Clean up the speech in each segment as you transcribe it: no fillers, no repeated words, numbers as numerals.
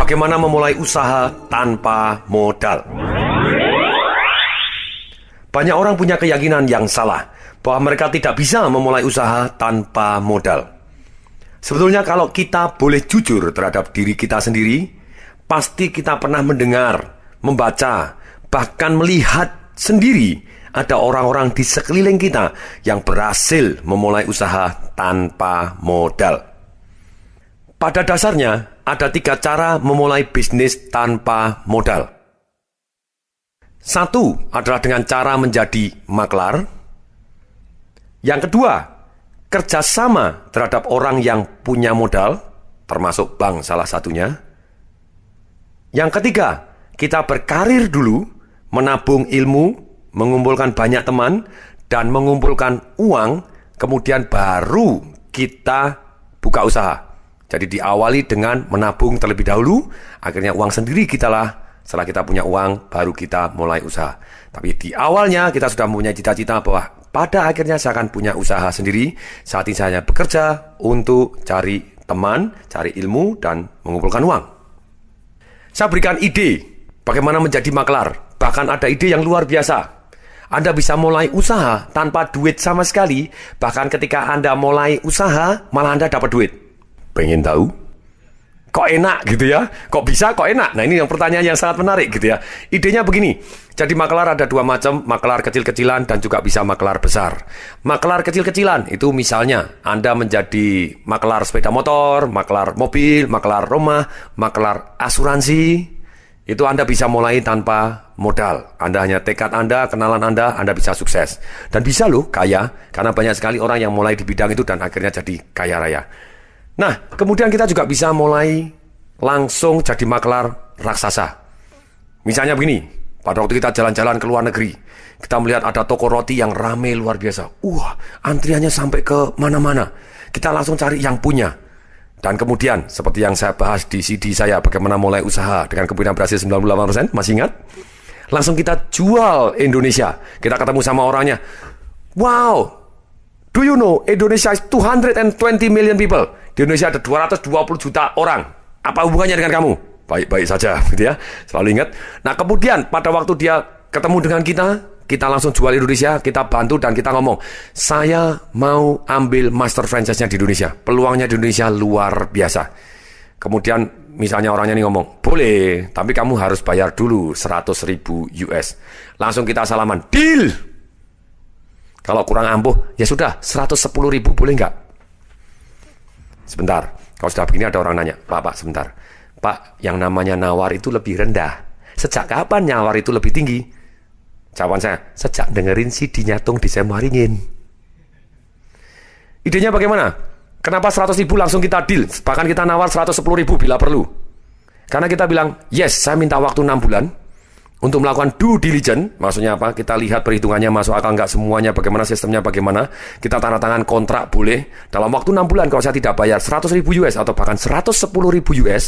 Bagaimana memulai usaha tanpa modal? Banyak orang punya keyakinan yang salah bahwa mereka tidak bisa memulai usaha tanpa modal. Sebetulnya kalau kita boleh jujur terhadap diri kita sendiri, pasti kita pernah mendengar, membaca, bahkan melihat sendiri ada orang-orang di sekeliling kita yang berhasil memulai usaha tanpa modal. Pada dasarnya, ada 3 cara memulai bisnis tanpa modal. 1 adalah dengan cara menjadi maklar. Yang kedua, kerjasama terhadap orang yang punya modal, termasuk bank salah satunya. Yang ketiga, kita berkarir dulu, menabung ilmu, mengumpulkan banyak teman, dan mengumpulkan uang, kemudian baru kita buka usaha. Jadi diawali dengan menabung terlebih dahulu, akhirnya uang sendiri setelah kita punya uang, baru kita mulai usaha. Tapi di awalnya kita sudah mempunyai cita-cita bahwa pada akhirnya saya akan punya usaha sendiri. Saat ini saya hanya bekerja untuk cari teman, cari ilmu, dan mengumpulkan uang. Saya berikan ide bagaimana menjadi maklar. Bahkan ada ide yang luar biasa. Anda bisa mulai usaha tanpa duit sama sekali. Bahkan ketika Anda mulai usaha, malah Anda dapat duit. Pengen tahu? Kok enak gitu ya? Kok bisa, kok enak? Nah, ini yang pertanyaan yang sangat menarik gitu ya. Idenya begini, jadi maklar ada 2 macam, maklar kecil-kecilan dan juga bisa maklar besar. Maklar kecil-kecilan itu misalnya Anda menjadi maklar sepeda motor, maklar mobil, maklar rumah, maklar asuransi. Itu Anda bisa mulai tanpa modal. Anda hanya tekad Anda, kenalan Anda bisa sukses. Dan bisa loh kaya, karena banyak sekali orang yang mulai di bidang itu dan akhirnya jadi kaya raya. Nah, kemudian kita juga bisa mulai langsung jadi maklar raksasa. Misalnya begini, pada waktu kita jalan-jalan ke luar negeri, kita melihat ada toko roti yang ramai luar biasa. Antriannya sampai ke mana-mana. Kita langsung cari yang punya. Dan kemudian, seperti yang saya bahas di CD saya, bagaimana mulai usaha dengan kemudian berhasil 98%, masih ingat? Langsung kita jual Indonesia. Kita ketemu sama orangnya. Wow, do you know Indonesia is 220 million people? Di Indonesia ada 220 juta orang. Apa hubungannya dengan kamu? Baik-baik saja, gitu ya. Selalu ingat. Nah, kemudian pada waktu dia ketemu dengan kita langsung jual Indonesia, kita bantu dan kita ngomong, saya mau ambil master franchise-nya di Indonesia. Peluangnya di Indonesia luar biasa. Kemudian misalnya orangnya ini ngomong, boleh, tapi kamu harus bayar dulu 100.000 US. Langsung kita salaman, deal! Kalau kurang ampuh, ya sudah, 110.000 boleh nggak? Sebentar, kalau sudah begini ada orang nanya, Pak, sebentar. Pak, yang namanya nawar itu lebih rendah. Sejak kapan nawar itu lebih tinggi? Jawaban saya, sejak dengerin CD Nyatung di Semaringin. Idenya bagaimana? Kenapa 100.000 langsung kita deal? Bahkan kita nawar 110.000 bila perlu. Karena kita bilang, yes, saya minta waktu 6 bulan untuk melakukan due diligence. Maksudnya apa? Kita lihat perhitungannya masuk akal nggak semuanya, bagaimana sistemnya, bagaimana. Kita tanda tangan kontrak boleh. Dalam waktu 6 bulan kalau saya tidak bayar 100.000 US atau bahkan 110.000 US,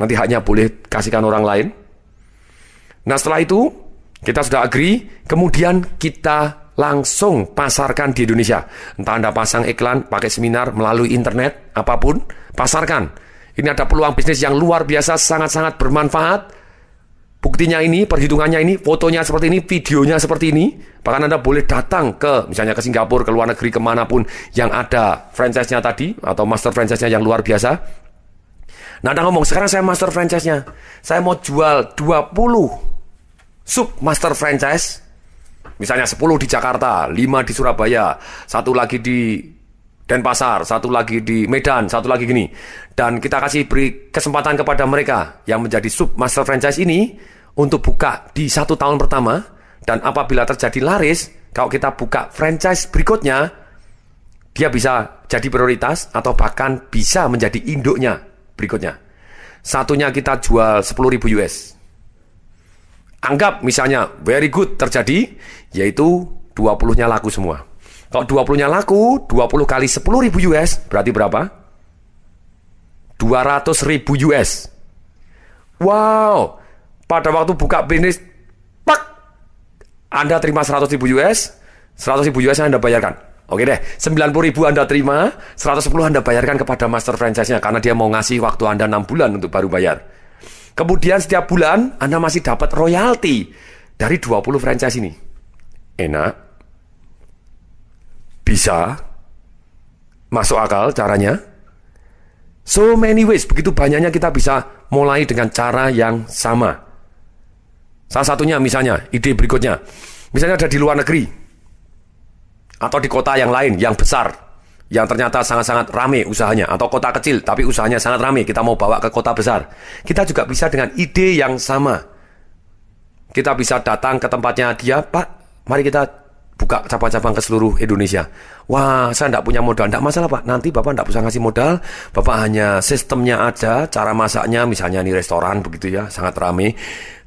nanti haknya boleh kasihkan orang lain. Nah, setelah itu kita sudah agree, kemudian kita langsung pasarkan di Indonesia. Entah Anda pasang iklan, pakai seminar, melalui internet, apapun, pasarkan. Ini ada peluang bisnis yang luar biasa, sangat-sangat bermanfaat. Buktinya ini, perhitungannya ini, fotonya seperti ini, videonya seperti ini. Bahkan Anda boleh datang misalnya ke Singapura, ke luar negeri, kemanapun yang ada franchise-nya tadi, atau master franchise-nya yang luar biasa. Nah, Anda ngomong, sekarang saya master franchise-nya. Saya mau jual 20 sub master franchise, misalnya 10 di Jakarta, 5 di Surabaya, 1 lagi di Denpasar, 1 lagi di Medan, 1 lagi gini. Dan kita beri kesempatan kepada mereka yang menjadi sub master franchise ini untuk buka di 1 tahun pertama. Dan apabila terjadi laris, kalau kita buka franchise berikutnya, dia bisa jadi prioritas atau bahkan bisa menjadi induknya berikutnya. Satunya kita jual 10.000 US. Anggap misalnya very good terjadi, yaitu 20-nya laku semua. Kalau 20-nya laku, 20 kali 10.000 US, berarti berapa? 200.000 US. Wow, pada waktu buka bisnis, Anda terima 100.000 US, 100.000 US yang Anda bayarkan. Oke deh, 90.000 Anda terima, 110 Anda bayarkan kepada master franchise-nya karena dia mau ngasih waktu Anda 6 bulan untuk baru bayar. Kemudian setiap bulan Anda masih dapat royalti dari 20 franchise ini. Enak. Bisa. Masuk akal caranya. So many ways, begitu banyaknya kita bisa mulai dengan cara yang sama. Salah satunya misalnya, ide berikutnya. Misalnya ada di luar negeri. Atau di kota yang lain, yang besar, yang ternyata sangat-sangat rame usahanya, atau kota kecil, tapi usahanya sangat rame, kita mau bawa ke kota besar. Kita juga bisa dengan ide yang sama. Kita bisa datang ke tempatnya dia, Pak, mari kita buka cabang-cabang ke seluruh Indonesia. Wah, saya tidak punya modal, tidak masalah Pak, nanti Bapak tidak usah ngasih modal, Bapak hanya sistemnya aja, cara masaknya, misalnya ini restoran, begitu ya, sangat rame.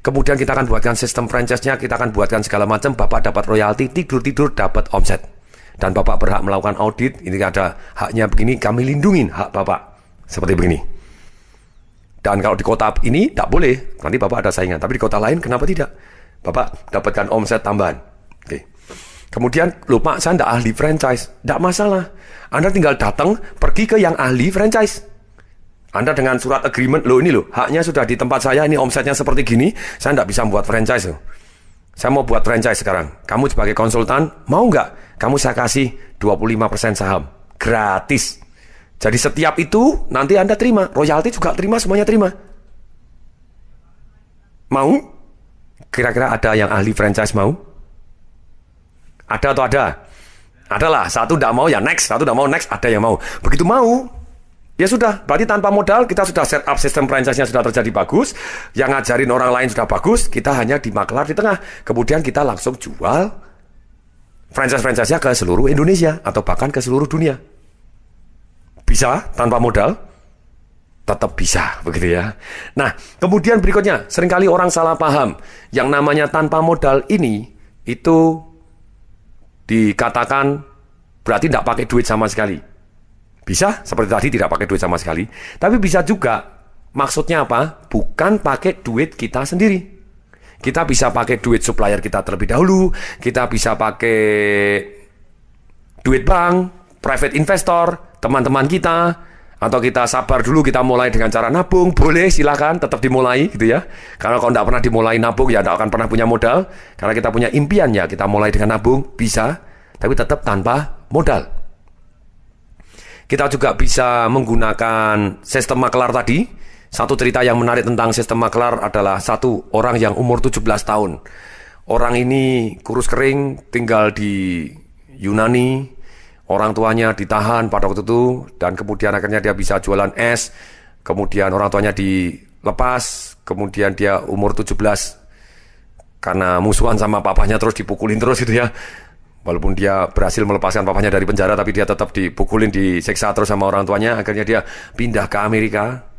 Kemudian kita akan buatkan sistem franchise-nya, kita akan buatkan segala macam, Bapak dapat royalti, tidur-tidur dapat omset. Dan Bapak berhak melakukan audit, ini ada haknya begini, kami lindungin hak Bapak. Seperti begini. Dan kalau di kota ini, tidak boleh, nanti Bapak ada saingan. Tapi di kota lain, kenapa tidak? Bapak dapatkan omset tambahan. Oke. Kemudian, lupa saya tidak ahli franchise. Tidak masalah. Anda tinggal datang, pergi ke yang ahli franchise. Anda dengan surat agreement, ini haknya sudah di tempat saya, ini omsetnya seperti gini, saya tidak bisa membuat franchise loh. Saya mau buat franchise sekarang. Kamu sebagai konsultan, mau nggak? Kamu saya kasih 25% saham. Gratis. Jadi setiap itu, nanti Anda terima. Royalti juga terima, semuanya terima. Mau? Kira-kira ada yang ahli franchise mau? Ada atau ada? Adalah. Satu tidak mau, ya next. Satu tidak mau, next. Ada yang mau. Begitu mau, ya sudah, berarti tanpa modal kita sudah set up sistem franchise-nya sudah terjadi bagus, yang ngajarin orang lain sudah bagus, kita hanya di maklar di tengah. Kemudian kita langsung jual franchise-franchise-nya ke seluruh Indonesia atau bahkan ke seluruh dunia. Bisa tanpa modal? Tetap bisa, begitu ya. Nah, kemudian berikutnya, seringkali orang salah paham. Yang namanya tanpa modal ini, itu dikatakan berarti tidak pakai duit sama sekali. Bisa, seperti tadi tidak pakai duit sama sekali. Tapi bisa juga, maksudnya apa? Bukan pakai duit kita sendiri. Kita bisa pakai duit supplier kita terlebih dahulu. Kita bisa pakai duit bank, private investor, teman-teman kita. Atau kita sabar dulu, kita mulai dengan cara nabung. Boleh, silakan, tetap dimulai gitu ya. Karena kalau tidak pernah dimulai nabung, ya tidak akan pernah punya modal. Karena kita punya impian ya, kita mulai dengan nabung, bisa. Tapi tetap tanpa modal. Kita juga bisa menggunakan sistem maklar tadi. Satu cerita yang menarik tentang sistem maklar adalah satu orang yang umur 17 tahun. Orang ini kurus kering, tinggal di Yunani. Orang tuanya ditahan pada waktu itu. Dan kemudian akhirnya dia bisa jualan es. Kemudian orang tuanya dilepas. Kemudian dia umur 17. Karena musuhan sama papahnya terus dipukulin terus gitu ya. Walaupun dia berhasil melepaskan papanya dari penjara, tapi dia tetap dipukulin, diseksa terus sama orang tuanya. Akhirnya dia pindah ke Amerika.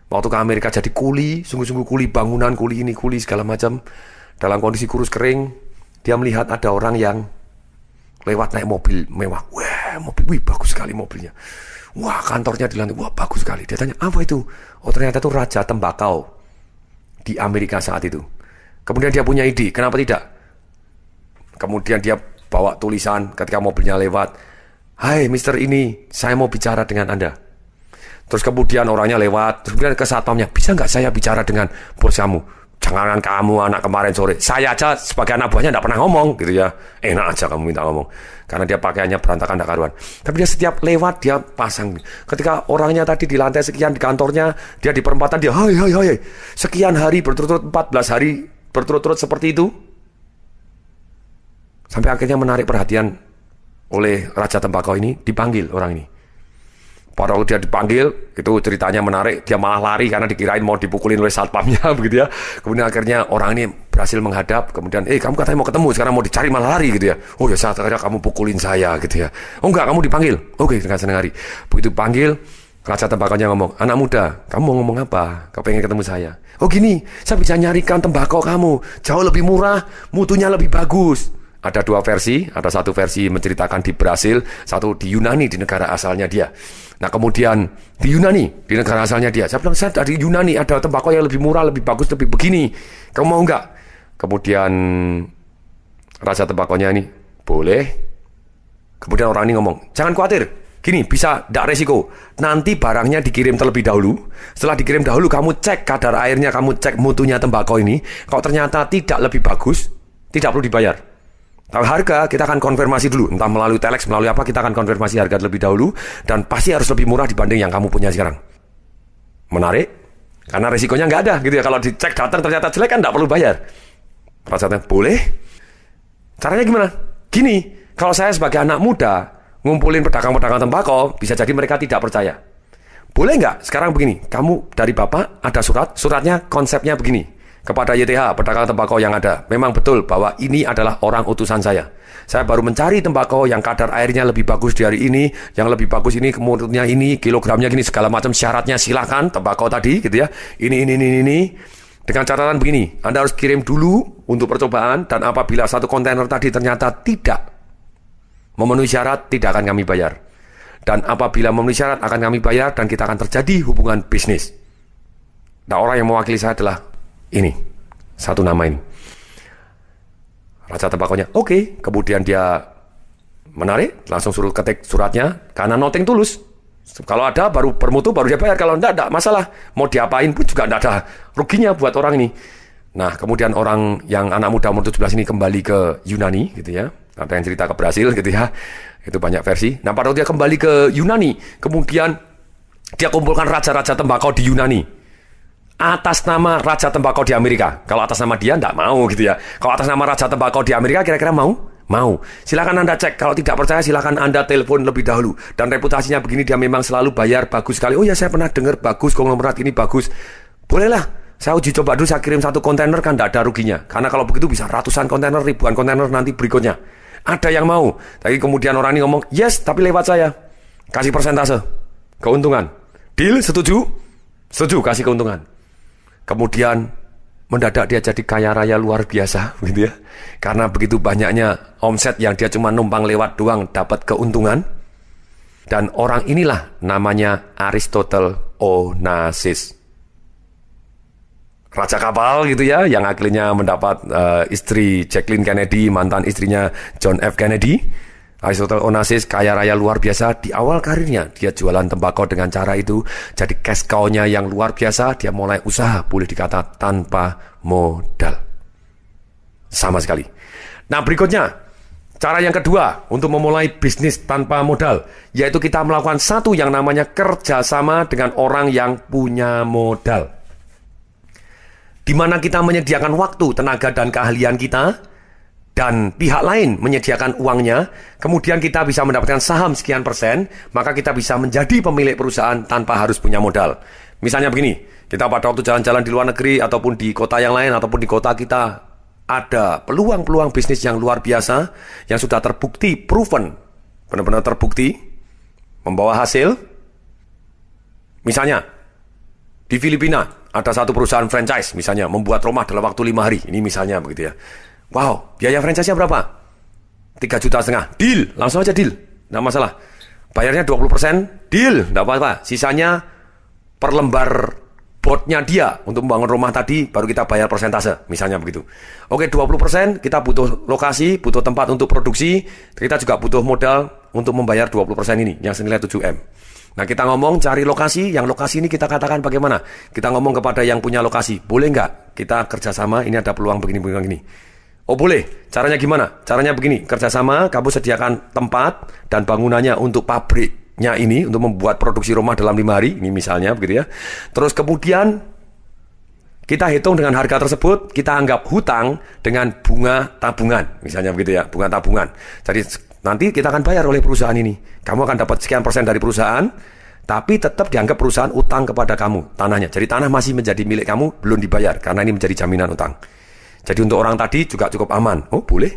Waktu ke Amerika jadi kuli, sungguh-sungguh kuli bangunan, kuli ini, kuli segala macam. Dalam kondisi kurus kering, dia melihat ada orang yang lewat naik mobil mewah. Wah, wih bagus sekali mobilnya. Wah, kantornya di lantai, wah bagus sekali. Dia tanya, apa itu? Oh, ternyata itu raja tembakau di Amerika saat itu. Kemudian dia punya ide, kenapa tidak? Kemudian dia bawa tulisan ketika mobilnya lewat, hai mister ini, saya mau bicara dengan Anda. Terus kemudian orangnya lewat, terus kemudian ke satpamnya, bisa nggak saya bicara dengan bos kamu? Jangan kamu anak kemarin sore, saya aja sebagai anak buahnya nggak pernah ngomong gitu ya. Enak aja kamu minta ngomong, karena dia pakaiannya berantakan nggak karuan. Tapi dia setiap lewat dia pasang. Ketika orangnya tadi di lantai sekian di kantornya, dia di perempatan dia hai sekian hari berturut-turut 14 hari berturut-turut seperti itu. Sampai akhirnya menarik perhatian oleh Raja Tembakau ini, dipanggil orang ini. Pada waktu dia dipanggil, itu ceritanya menarik, dia malah lari karena dikirain mau dipukulin oleh satpamnya begitu ya. Kemudian akhirnya orang ini berhasil menghadap, kemudian kamu katanya mau ketemu, sekarang mau dicari malah lari gitu ya. Oh ya, saat akhirnya kamu pukulin saya gitu ya. Oh enggak, kamu dipanggil. Oke, dengan senang hari. Begitu panggil, Raja Tembakaunya ngomong, anak muda, kamu mau ngomong apa? Kau pengen ketemu saya? Oh gini, saya bisa nyarikan tembakau kamu, jauh lebih murah, mutunya lebih bagus. Ada dua versi, ada satu versi menceritakan di Brasil, satu di Yunani, di negara asalnya dia. Nah kemudian di Yunani, di negara asalnya dia. Saya bilang, saya dari Yunani ada tembakau yang lebih murah, lebih bagus, lebih begini. Kamu mau nggak? Kemudian Raja Tembakaunya ini, boleh. Kemudian orang ini ngomong, jangan khawatir, gini, bisa tidak resiko. Nanti barangnya dikirim terlebih dahulu. Setelah dikirim dahulu, kamu cek kadar airnya, kamu cek mutunya tembakau ini. Kalau ternyata tidak lebih bagus, tidak perlu dibayar. Tapi harga kita akan konfirmasi dulu, entah melalui telex, melalui apa, kita akan konfirmasi harga terlebih dahulu. Dan pasti harus lebih murah dibanding yang kamu punya sekarang. Menarik? Karena resikonya nggak ada gitu ya. Kalau dicek datang ternyata jelek kan tidak perlu bayar. Rasanya boleh? Caranya gimana? Gini. Kalau saya sebagai anak muda, ngumpulin pedagang-pedagang tembakau, bisa jadi mereka tidak percaya. Boleh nggak? Sekarang begini, kamu dari Bapak ada suratnya konsepnya begini. Kepada YTH, pedagang tembakau yang ada. Memang betul bahwa ini adalah orang utusan saya. Saya baru mencari tembakau yang kadar airnya lebih bagus dari ini, yang lebih bagus ini, kemudiannya ini, kilogramnya gini, segala macam syaratnya silakan, tembakau tadi gitu ya. Ini. Dengan catatan begini, Anda harus kirim dulu untuk percobaan, dan apabila satu kontainer tadi ternyata tidak memenuhi syarat, tidak akan kami bayar. Dan apabila memenuhi syarat, akan kami bayar dan kita akan terjadi hubungan bisnis. Nah, orang yang mewakili saya adalah ini, satu nama ini. Raja tembakaunya, oke. Kemudian dia menarik, langsung suruh ketik suratnya, karena nothing tulus. Kalau ada, baru bermutu, baru dia bayar. Kalau enggak masalah. Mau diapain pun juga enggak ada ruginya buat orang ini. Nah, kemudian orang yang anak muda umur 17 ini kembali ke Yunani, gitu ya. Ada yang cerita ke Brasil gitu ya. Itu banyak versi. Nah, pada waktu dia kembali ke Yunani, kemudian dia kumpulkan raja-raja tembakau di Yunani. Atas nama raja tembakau di Amerika. Kalau atas nama dia, enggak mau gitu ya. Kalau atas nama raja tembakau di Amerika, kira-kira mau? Mau. Silakan Anda cek. Kalau tidak percaya, silakan Anda telepon lebih dahulu. Dan reputasinya begini, dia memang selalu bayar bagus sekali. Oh ya, saya pernah dengar bagus, konglomerat ini bagus. Bolehlah. Saya uji coba dulu, saya kirim satu kontainer kan tidak ada ruginya. Karena kalau begitu bisa ratusan kontainer, ribuan kontainer nanti berikutnya. Ada yang mau. Tapi kemudian orang ini ngomong, yes, tapi lewat saya. Kasih persentase. Keuntungan. Deal, setuju? Setuju, kasih keuntungan. Kemudian mendadak dia jadi kaya raya luar biasa. Gitu ya. Karena begitu banyaknya omset yang dia cuma numpang lewat doang dapat keuntungan. Dan orang inilah namanya Aristotle Onassis. Raja kapal gitu ya, yang akhirnya mendapat istri Jacqueline Kennedy, mantan istrinya John F. Kennedy. Aristotle Onassis kaya raya luar biasa. Di awal karirnya dia jualan tembakau dengan cara itu. Jadi cash cow-nya yang luar biasa. Dia mulai usaha, boleh dikata tanpa modal sama sekali. Nah, berikutnya cara yang kedua untuk memulai bisnis tanpa modal, yaitu kita melakukan satu yang namanya kerjasama dengan orang yang punya modal. Di mana kita menyediakan waktu, tenaga, dan keahlian kita, dan pihak lain menyediakan uangnya, kemudian kita bisa mendapatkan saham sekian persen, maka kita bisa menjadi pemilik perusahaan tanpa harus punya modal. Misalnya begini, kita pada waktu jalan-jalan di luar negeri, ataupun di kota yang lain, ataupun di kota kita, ada peluang-peluang bisnis yang luar biasa, yang sudah terbukti, proven, benar-benar terbukti, membawa hasil. Misalnya, di Filipina, ada satu perusahaan franchise, misalnya, membuat rumah dalam waktu 5 hari. Ini misalnya begitu ya. Wow, biaya franchise-nya berapa? 3,5 juta. Deal, langsung aja deal. Nggak masalah. Bayarnya 20%, deal. Nggak apa-apa. Sisanya per lembar botnya dia untuk membangun rumah tadi, baru kita bayar persentase. Misalnya begitu. Oke, 20%, kita butuh lokasi, butuh tempat untuk produksi. Kita juga butuh modal untuk membayar 20% ini, yang senilai 7M. Nah, kita ngomong cari lokasi, yang lokasi ini kita katakan bagaimana? Kita ngomong kepada yang punya lokasi, boleh nggak kita kerjasama, ini ada peluang begini. Oh boleh, caranya gimana? Caranya begini, kerjasama, kamu sediakan tempat dan bangunannya untuk pabriknya ini, untuk membuat produksi rumah dalam 5 hari, ini misalnya begitu ya. Terus kemudian, kita hitung dengan harga tersebut, kita anggap hutang dengan bunga tabungan, misalnya begitu ya, bunga tabungan. Jadi, nanti kita akan bayar oleh perusahaan ini. Kamu akan dapat sekian persen dari perusahaan, tapi tetap dianggap perusahaan utang kepada kamu, tanahnya. Jadi tanah masih menjadi milik kamu, belum dibayar, karena ini menjadi jaminan utang. Jadi untuk orang tadi juga cukup aman. Oh boleh,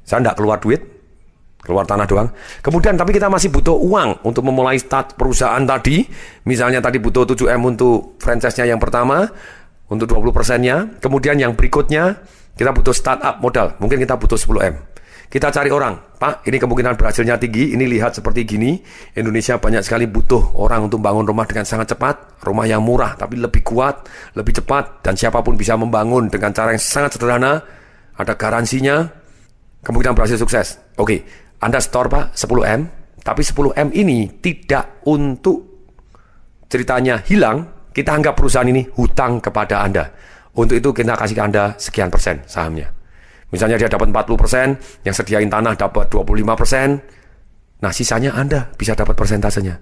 saya tidak keluar duit, keluar tanah doang. Kemudian tapi kita masih butuh uang untuk memulai start perusahaan tadi. Misalnya tadi butuh 7M untuk franchise-nya yang pertama, untuk 20%-nya. Kemudian yang berikutnya, kita butuh startup modal, mungkin kita butuh 10M. Kita cari orang, Pak, ini kemungkinan berhasilnya tinggi, ini lihat seperti gini. Indonesia banyak sekali butuh orang untuk bangun rumah dengan sangat cepat, rumah yang murah tapi lebih kuat, lebih cepat, dan siapapun bisa membangun dengan cara yang sangat sederhana, ada garansinya, kemungkinan berhasil sukses. Oke, Anda store Pak 10M, tapi 10M ini tidak untuk ceritanya hilang, kita anggap perusahaan ini hutang kepada Anda. Untuk itu kita kasih ke Anda sekian persen sahamnya. Misalnya dia dapat 40%, yang sediain tanah dapat 25%, nah sisanya Anda bisa dapat persentasenya.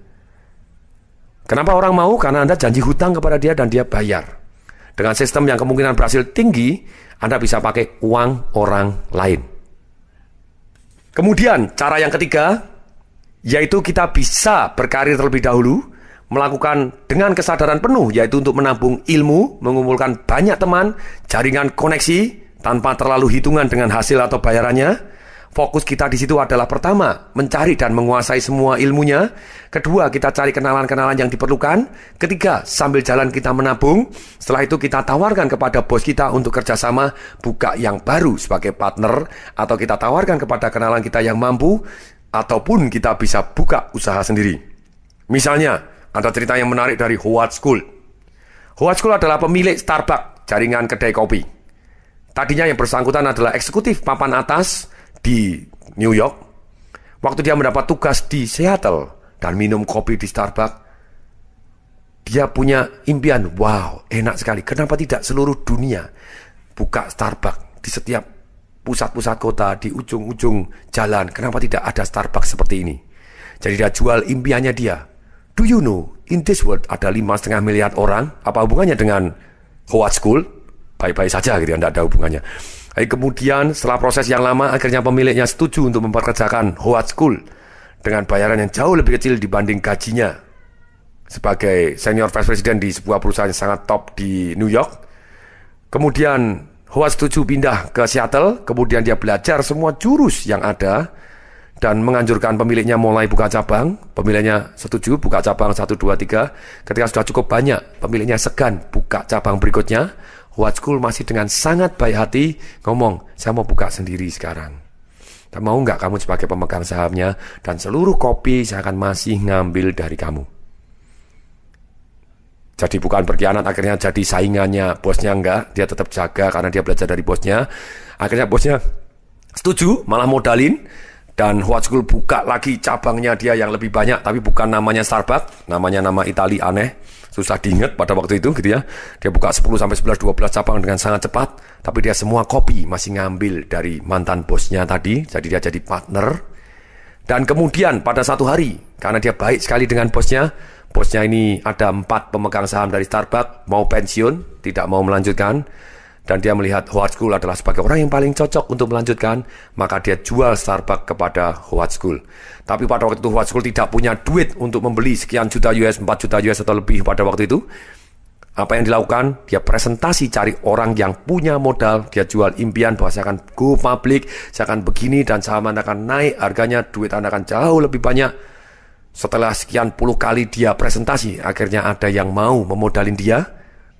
Kenapa orang mau? Karena Anda janji hutang kepada dia dan dia bayar. Dengan sistem yang kemungkinan berhasil tinggi, Anda bisa pakai uang orang lain. Kemudian cara yang ketiga, yaitu kita bisa berkarir terlebih dahulu, melakukan dengan kesadaran penuh, yaitu untuk menabung ilmu, mengumpulkan banyak teman, jaringan koneksi, tanpa terlalu hitungan dengan hasil atau bayarannya. Fokus kita di situ adalah pertama, mencari dan menguasai semua ilmunya. Kedua, kita cari kenalan-kenalan yang diperlukan. Ketiga, sambil jalan kita menabung. Setelah itu kita tawarkan kepada bos kita untuk kerjasama, buka yang baru sebagai partner. Atau kita tawarkan kepada kenalan kita yang mampu. Ataupun kita bisa buka usaha sendiri. Misalnya, ada cerita yang menarik dari Howard School. Howard School adalah pemilik Starbucks, jaringan kedai kopi. Tadinya yang bersangkutan adalah eksekutif papan atas di New York. Waktu dia mendapat tugas di Seattle dan minum kopi di Starbucks, dia punya impian, wow, enak sekali. Kenapa tidak seluruh dunia buka Starbucks di setiap pusat-pusat kota, di ujung-ujung jalan? Kenapa tidak ada Starbucks seperti ini? Jadi dia jual impiannya dia. Do you know, in this world ada 5,5 miliar orang. Apa hubungannya dengan Howard School? Baik-baik saja gitu, tidak ada hubungannya. Kemudian setelah proses yang lama, akhirnya pemiliknya setuju untuk mempekerjakan Howard School dengan bayaran yang jauh lebih kecil dibanding gajinya sebagai senior vice president di sebuah perusahaan yang sangat top di New York. Kemudian Howard setuju pindah ke Seattle, kemudian dia belajar semua jurus yang ada dan menganjurkan pemiliknya mulai buka cabang. Pemiliknya setuju buka cabang 1, 2, 3. Ketika sudah cukup banyak, pemiliknya segan buka cabang berikutnya. Howard School masih dengan sangat baik hati ngomong, saya mau buka sendiri sekarang. Dan mau nggak kamu sebagai pemegang sahamnya, dan seluruh kopi saya akan masih ngambil dari kamu. Jadi bukan berkhianat, akhirnya jadi saingannya bosnya enggak. Dia tetap jaga karena dia belajar dari bosnya. Akhirnya bosnya setuju, malah modalin. Dan Howard School buka lagi cabangnya dia yang lebih banyak, tapi bukan namanya Starbucks, namanya nama Itali aneh, susah diingat pada waktu itu gitu ya. Dia buka 10 sampai 11, 12 cabang dengan sangat cepat, tapi dia semua kopi masih ngambil dari mantan bosnya tadi, jadi dia jadi partner. Dan kemudian pada satu hari, karena dia baik sekali dengan bosnya ini ada 4 pemegang saham dari Starbucks, mau pensiun, tidak mau melanjutkan. Dan dia melihat Howard School adalah sebagai orang yang paling cocok untuk melanjutkan, maka dia jual Starbucks kepada Howard School. Tapi pada waktu itu Howard School tidak punya duit untuk membeli sekian juta US, 4 juta US atau lebih pada waktu itu. Apa yang dilakukan? Dia presentasi cari orang yang punya modal. Dia jual impian bahwa saya akan go public, saya akan begini dan saham Anda akan naik, harganya duit Anda akan jauh lebih banyak. Setelah sekian puluh kali dia presentasi, akhirnya ada yang mau memodalin dia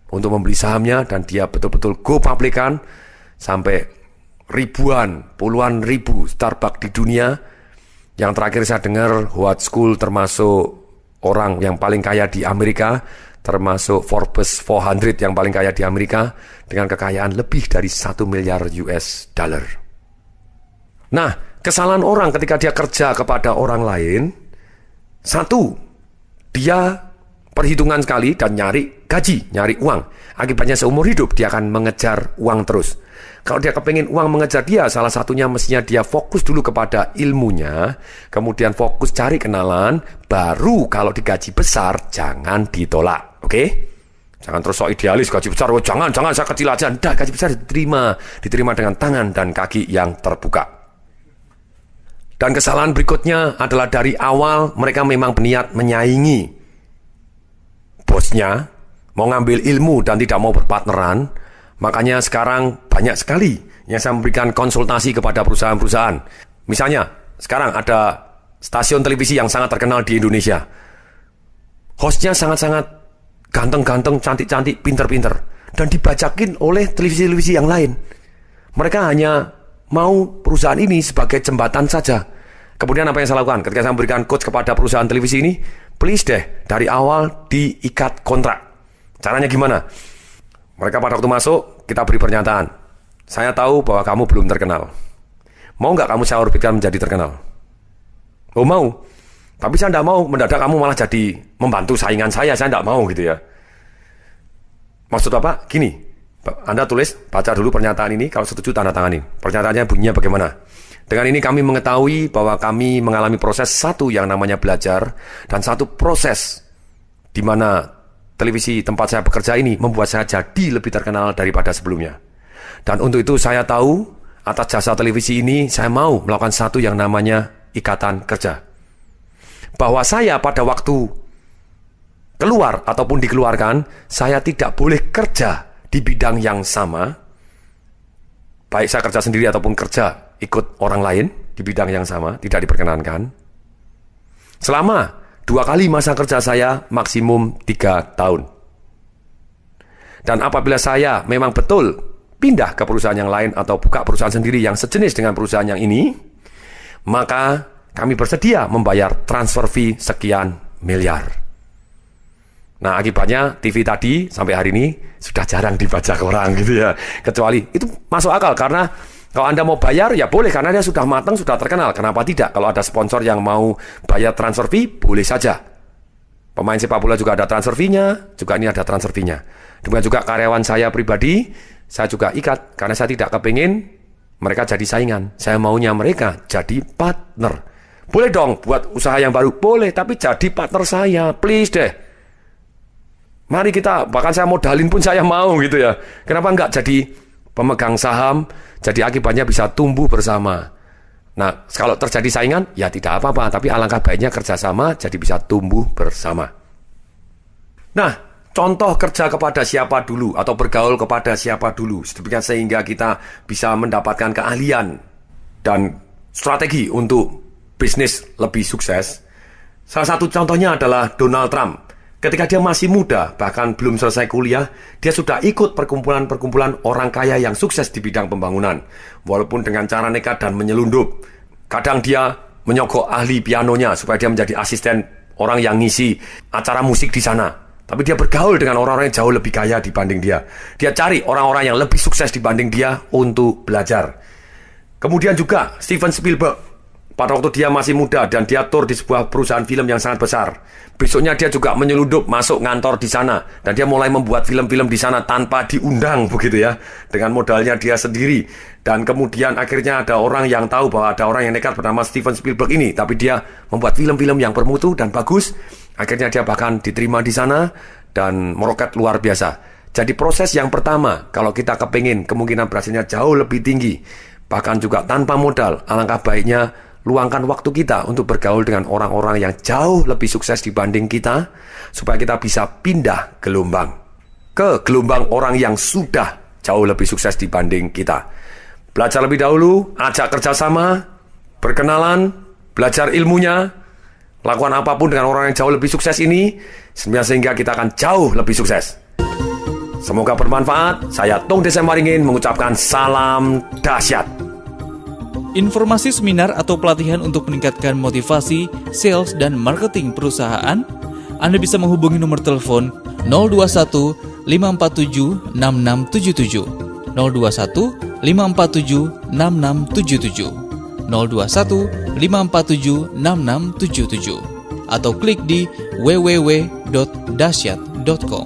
untuk membeli sahamnya, dan dia betul-betul go publican sampai ribuan, puluhan ribu Starbucks di dunia. Yang terakhir saya dengar Howard School termasuk orang yang paling kaya di Amerika, termasuk Forbes 400 yang paling kaya di Amerika dengan kekayaan lebih dari 1 miliar US dollar. Nah, kesalahan orang ketika dia kerja kepada orang lain, satu, dia perhitungan sekali dan nyari gaji, nyari uang. Akibatnya seumur hidup dia akan mengejar uang terus. Kalau dia kepengen uang mengejar dia, salah satunya mestinya dia fokus dulu kepada ilmunya, kemudian fokus cari kenalan, baru kalau digaji besar jangan ditolak. Oke? Jangan terus sok idealis gaji besar, oh, jangan saya kecil aja. Nggak, gaji besar diterima dengan tangan dan kaki yang terbuka. Dan kesalahan berikutnya adalah dari awal mereka memang berniat menyaingi bosnya, mau ngambil ilmu dan tidak mau berpartneran. Makanya sekarang banyak sekali yang saya memberikan konsultasi kepada perusahaan-perusahaan. Misalnya, sekarang ada stasiun televisi yang sangat terkenal di Indonesia. Hostnya sangat-sangat ganteng-ganteng, cantik-cantik, pinter-pinter. Dan dibajakin oleh televisi-televisi yang lain. Mereka hanya mau perusahaan ini sebagai jembatan saja. Kemudian apa yang saya lakukan? Ketika saya memberikan coach kepada perusahaan televisi ini, please deh, dari awal diikat kontrak. Caranya gimana? Mereka pada waktu masuk, kita beri pernyataan. Saya tahu bahwa kamu belum terkenal. Mau nggak kamu saya orbitkan menjadi terkenal? Oh mau, tapi saya tidak mau mendadak kamu malah jadi membantu saingan saya tidak mau gitu ya. Maksud apa? Gini, Anda tulis, baca dulu pernyataan ini, kalau setuju tanda tangani. Pernyataannya bunyinya bagaimana? Dengan ini kami mengetahui bahwa kami mengalami proses satu yang namanya belajar, dan satu proses di mana televisi tempat saya bekerja ini membuat saya jadi lebih terkenal daripada sebelumnya. Dan untuk itu saya tahu, atas jasa televisi ini saya mau melakukan satu yang namanya ikatan kerja. Bahwa saya pada waktu keluar ataupun dikeluarkan, saya tidak boleh kerja di bidang yang sama, baik saya kerja sendiri ataupun kerja ikut orang lain di bidang yang sama, tidak diperkenankan. Selama 2 kali masa kerja saya maksimum 3 tahun. Dan apabila saya memang betul pindah ke perusahaan yang lain atau buka perusahaan sendiri yang sejenis dengan perusahaan yang ini, maka kami bersedia membayar transfer fee sekian miliar. Nah, akibatnya TV tadi sampai hari ini sudah jarang dibaca orang gitu ya. Kecuali itu masuk akal karena kalau Anda mau bayar ya boleh karena dia sudah matang, sudah terkenal. Kenapa tidak? Kalau ada sponsor yang mau bayar transfer fee, boleh saja. Pemain sepak bola juga ada transfer fee-nya, juga ini ada transfer fee-nya. Demikian juga karyawan saya pribadi, saya juga ikat karena saya tidak kepingin mereka jadi saingan. Saya maunya mereka jadi partner. Boleh dong buat usaha yang baru, boleh, tapi jadi partner saya, please deh. Mari kita, bahkan saya modalin pun saya mau gitu ya. Kenapa enggak jadi pemegang saham, jadi akibatnya bisa tumbuh bersama. Nah, kalau terjadi saingan, ya tidak apa-apa, tapi alangkah baiknya kerjasama, jadi bisa tumbuh bersama. Nah, contoh kerja kepada siapa dulu, atau bergaul kepada siapa dulu, sedemikian sehingga kita bisa mendapatkan keahlian dan strategi untuk bisnis lebih sukses. Salah satu contohnya adalah Donald Trump. Ketika dia masih muda, bahkan belum selesai kuliah, dia sudah ikut perkumpulan-perkumpulan orang kaya yang sukses di bidang pembangunan. Walaupun dengan cara nekat dan menyelundup. Kadang dia menyogok ahli pianonya supaya dia menjadi asisten orang yang ngisi acara musik di sana. Tapi dia bergaul dengan orang-orang yang jauh lebih kaya dibanding dia. Dia cari orang-orang yang lebih sukses dibanding dia untuk belajar. Kemudian juga Steven Spielberg. Pada waktu dia masih muda dan dia tur di sebuah perusahaan film yang sangat besar. Besoknya dia juga menyeludup masuk ngantor di sana. Dan dia mulai membuat film-film di sana tanpa diundang begitu ya. Dengan modalnya dia sendiri. Dan kemudian akhirnya ada orang yang tahu bahwa ada orang yang nekat bernama Steven Spielberg ini. Tapi dia membuat film-film yang bermutu dan bagus. Akhirnya dia bahkan diterima di sana dan meroket luar biasa. Jadi proses yang pertama, kalau kita kepingin kemungkinan berhasilnya jauh lebih tinggi. Bahkan juga tanpa modal, alangkah baiknya luangkan waktu kita untuk bergaul dengan orang-orang yang jauh lebih sukses dibanding kita, supaya kita bisa pindah gelombang ke gelombang orang yang sudah jauh lebih sukses dibanding kita. Belajar lebih dahulu, ajak kerjasama, berkenalan, belajar ilmunya, lakukan apapun dengan orang yang jauh lebih sukses ini, sehingga kita akan jauh lebih sukses. Semoga bermanfaat. Saya Tung Desem Waringin mengucapkan salam dahsyat. Informasi seminar atau pelatihan untuk meningkatkan motivasi, sales, dan marketing perusahaan, Anda bisa menghubungi nomor telepon 021 547 6677, 021 547 6677, 021 547 6677, atau klik di www.dahsyat.com.